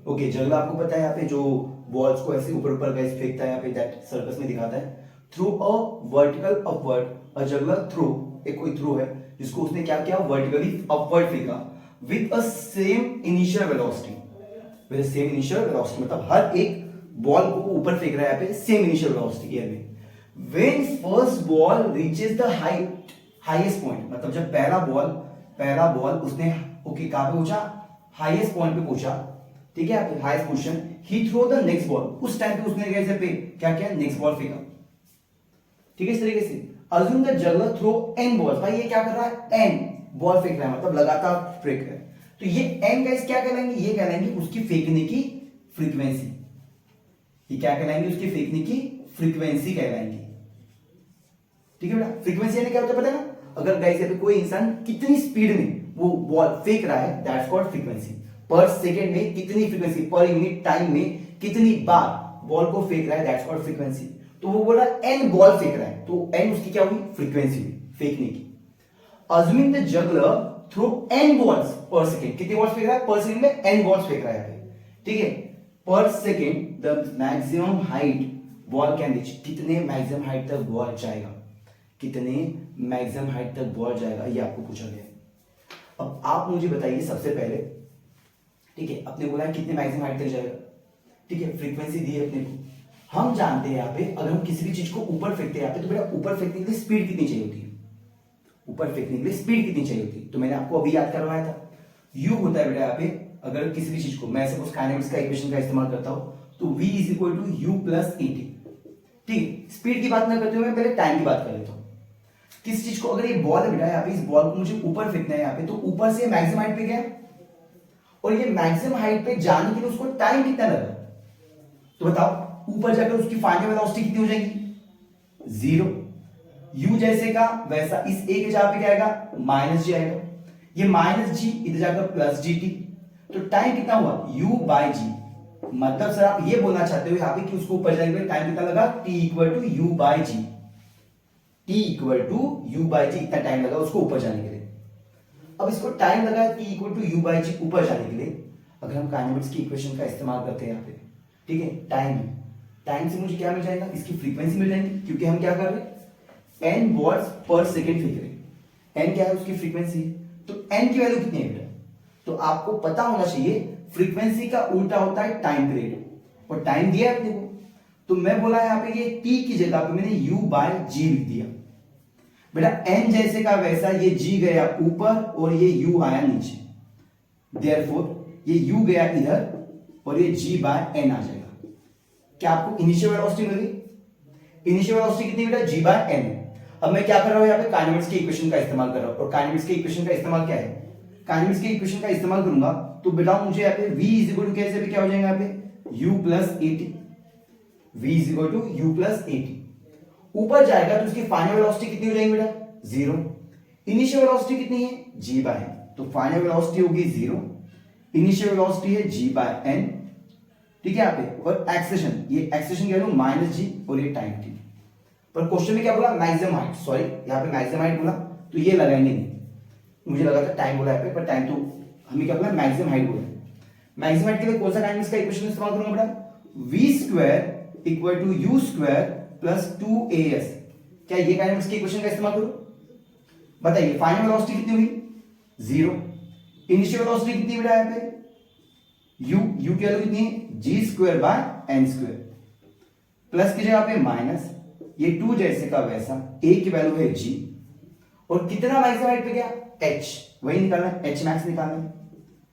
Okay, जगला आपको पता है यहाँ पे जो बॉल्स को ऐसे ऊपर ऊपर गाइस फेंकता है, यहाँ पे दैट सर्कस में दिखाता है। Through a vertical upward a juggler through, एक कोई थ्रू है जिसको उसने क्या किया, वर्टिकली अपवर्ड फेंका with a same initial velocity, with same initial velocity, मतलब हर एक बॉल को ऊपर फेंक रहा है यहाँ पे सेम इनिशियल वेलोसिटी एयर में। When first ball reaches the highest point, मतलब जब पहला बॉल उसने ओके कहां पे पहुंचा, हाईएस्ट पॉइंट पे पहुंचा, ठीक है, highest position, he throw the next ball, उस टाइम पे उसने कैसे पे क्या किया, नेक्स्ट बॉल फेंका, ठीक है, इस तरीके से। Assume the juggler throw n balls, भाई ये क्या कर रहा है, n बॉल फेंक रहा है, मतलब लगातार फेंक रहा है, तो ये n गाइस क्या कहलाएंगे, ये कहलाएंगे उसकी फेंकने की फ्रीक्वेंसी, ये क्या कहलाएंगे, उसकी फेंकने की फ्रीक्वेंसी कहलाएंगे, ठीक है बेटा। फ्रीक्वेंसी यानी क्या होता है पता है ना, अगर गाइस यहाँ पे कोई इंसान कितनी स्पीड में वो बॉल फेंक रहा है, दैट्स कॉल्ड फ्रीक्वेंसी। पर सेकेंड में कितनी फ्रीक्वेंसी, पर यूनिट टाइम में कितनी बार बॉल को फेंक रहा है, दैट्स कॉल्ड फ्रीक्वेंसी। तो वो बोल रहा है n बॉल फेंक रहा है, तो n उसकी क्या हुई, फ्रीक्वेंसी हुई फेंकने की। Assuming the juggler throw n balls per second, कितने बॉल्स फेंक रहा है, पर सेकेंड में n बॉल्स फेंक रहा है, ठीक है, पर second the maximum height ball can reach, कितने मैक्सिमम हाइट तक बॉल जाएगा, कितने मैक्सिमम हाइट तक बॉल जाएगा, ये आपको पूछा गया है। अब आप मुझे बताइए सबसे पहले, ठीक है, अपने बोला है कितने मैक्सिमम हाइट तक जाएगा, ठीक है, फ्रीक्वेंसी दी है अपने को, हम जानते हैं यहाँ पे अगर हम किसी भी चीज को ऊपर फेंकते हैं यहाँ पे, तो बेटा ऊपर फेंकने के लिए स्पीड कितनी चाहिए होती है, ऊपर फेंकने के लिए स्पीड कितनी चाहिए होती है, तो मैंने आपको अभी याद करवाया था, u होता है बेटा यहाँ पे, अगर किसी भी चीज को मैं सपोज काइनेटिक्स का इक्वेशन का इस्तेमाल करता हूं, तो v is equal to u plus et, ठीक, स्पीड की बात ना करते हुए मैं पहले टाइम की बात कर लेता हूं। किस चीज को, अगर ये बॉल है बेटा यहाँ पे, इस बॉल को मुझे ऊपर फेंकना है यहाँ पे, तो ऊपर से मैक्सिमम हाइट पे गया, और ये मैक्सिमम हाइट पे जाने के लिए उसको टाइम कितना लगा, तो बताओ, ऊपर जाकर उसकी फाइनल वेलोसिटी कितनी हो जाएगी, 0, u जैसे का वैसा, इस a के जगह पे क्या आएगा, माइनस जी आएगा, ये माइनस जी इधर जाकर प्लस जी टी, तो टाइम कितना हुआ, u बाई जी, मतलब सर आप ये बोलना चाहते हो यहाँ पे कि उसको ऊपर जाने के लिए टाइम कितना लगा, t equal to u by g, t equal to u by g, इतना टाइम लगा उसको ऊपर जाने के लिए। अब इसको टाइम लगा t equal to u by g ऊपर जाने के लिए, अगर हम काइनेटिक्स की इक्वेशन का इस्तेमाल करते हैं यहाँ पे, ठीक है, टाइम से मुझे क्या मिल जाएगा, इसकी फ्रीक्वेंसी मिल जाएगी, क्योंकि हम क्या कर रहे हैं, n वॉट्स पर सेकेंड फेंक रहे हैं, n क्या है, उसकी फ्रीक्वेंसी है, तो n की वैल्यू कितनी है बेटा, तो आपको पता होना चाहिए फ्रीक्वेंसी का उल्टा होता है टाइम पीरियड, और टाइम दिया है अपने को, तो मैं बोला यहाँ पे ये t की जगह पे मैंने u बाय g लिख दिया, बेटा n जैसे का वैसा ये g गया ऊपर और ये u आया नीचे, देयरफॉर ये u गया इधर और ये g बाय n आ जाएगा। क्या आपको इनिशियल वेलोसिटी मिल गई, इनिशियल वेलोसिटी कितनी बेटा, g बाय n। अब मैं क्या कर रहा हूं यहाँ पे, काइनेटिक्स की इक्वेशन का इस्तेमाल कर रहा हूं, और काइनेटिक्स की इक्वेशन का इस्तेमाल क्या है, काइनेटिक्स की इक्वेशन का इस्तेमाल करूंगा तो बेटा मुझे यहाँ पे v इज इक्वल टू कैसे भी क्या हो जाएगा यहाँ पे, u plus at, v is equal to u plus at, ऊपर जाएगा तो उसकी फाइनल वेलोसिटी कितनी हो जाएगी बेटा, 0, इनिशियल वेलोसिटी कितनी है, g बाय n, तो फाइनल वेलोसिटी होगी 0, इनिशियल वेलोसिटी है g बाय n, ठीक है यहाँ पे, और एक्सेलेरेशन, ये एक्सेलेरेशन क्या है माइनस जी, और ये टाइम t, पर क्वेश्चन में क्या बोला, मैक्सिमम हाइट, सॉरी यहाँ पे मैक्सिमम हाइट बोला, तो ये लगाएंगे नहीं, मुझे लगा था टाइम बोला यहाँ पे, पर टाइम तो हमें क्या बोला, मैक्सिमम हाइट बोला। मैक्सिमम हाइट के लिए कौन सा काइनेटिक्स का इक्वेशन इस्तेमाल करूंगा बेटा, v square equal to u square plus 2as, क्या ये काइनेटिक्स के इक्वेशन का इस्तेमाल करूं, बताइए, फाइनल वेलोसिटी कितनी हुई, 0, इनिशियल वेलोसिटी कितनी बेटा यहाँ पे, u की वैल्यू कितनी है, g square by n square, plus की जगह पे माइनस, ये 2 जैसे का वैसा, a की वैल्यू है g, और कितना मैक्सिमम हाइट पे गया, h, वही निकालना है, h मैक्स निकालना है,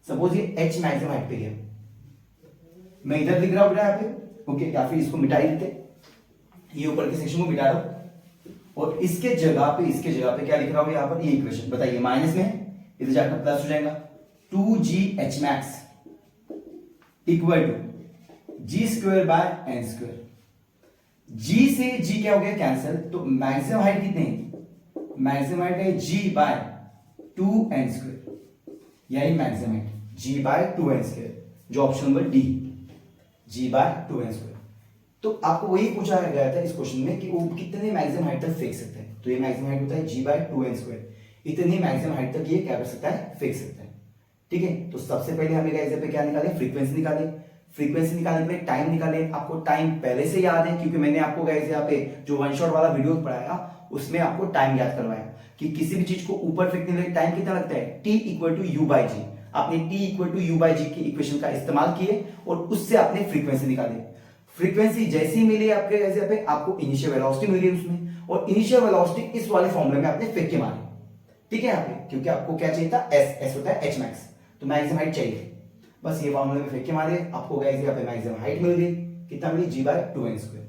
सपोज ये h मैक्सिमम हाइट पे गया, मैं इधर लिख रहा हूं बेटा यहाँ पे, ओके, या फिर इसको मिटा ही देते, ये ऊपर के सेक्शन को मिटा रहा हूं, और इसके जगह पे क्या लिख रहा हूं यहाँ पर, ये इक्वेशन, बताइए माइनस में इधर जाकर प्लस हो जाएगा, 2g h max equal to g square by n square, g से g क्या हो गया कैंसिल, तो मैक्सिमम हाइट कितनी है, मैक्सिमम हाइट है g बाय 2n स्क्वायर, यही maximum height g by 2n square, जो option number D, g by 2n square. तो आपको वही पूछा गया था इस क्वेश्चन में कि वो कितने मैक्सिमम हाइट तक फेंक सकते हैं, तो ये मैक्सिमम हाइट होता है g बाय 2n स्क्वायर, इतनी मैक्सिमम हाइट तक ये क्या कर सकता है, फेंक सकता है, ठीक है। तो सबसे पहले हमें गाइस यहाँ पे क्या निकाले, फ्रीक्वेंसी निकाले। फ्रीक्वेंसी निकालने के लिए टाइम निकाले। आपको टाइम पहले से याद है क्योंकि मैंने आपको गाइस यहाँ पे जो वन शॉट वाला वीडियो पढ़ाया उसमें आपको टाइम याद करवाया कि किसी भी चीज को ऊपर फेंकने के लिए टाइम कितना लगता है, T equal to u by g. आपने T equal to u by g की इक्वेशन का इस्तेमाल किए और उससे आपने फ्रीक्वेंसी निकाली। फ्रीक्वेंसी जैसी मिली आपके गाइस यहाँ पे, आपको इनिशियल वेलोसिटी मिल गई उसमें, और इनिशियल वेलोसिटी इस वाले फॉर्मूले में आपने फेंक के मारी, ठीक है यहाँ पे, क्योंकि आपको क्या चाहिए था, एस होता है एच मैक्स, तो मैक्सिमम हाइट चाहिए। बस ये फॉर्मूले में फेंक के मारे, आपको गाइस यहाँ पे मैक्सिमम हाइट मिल गई, कितना मिली, जी बाय 2n²।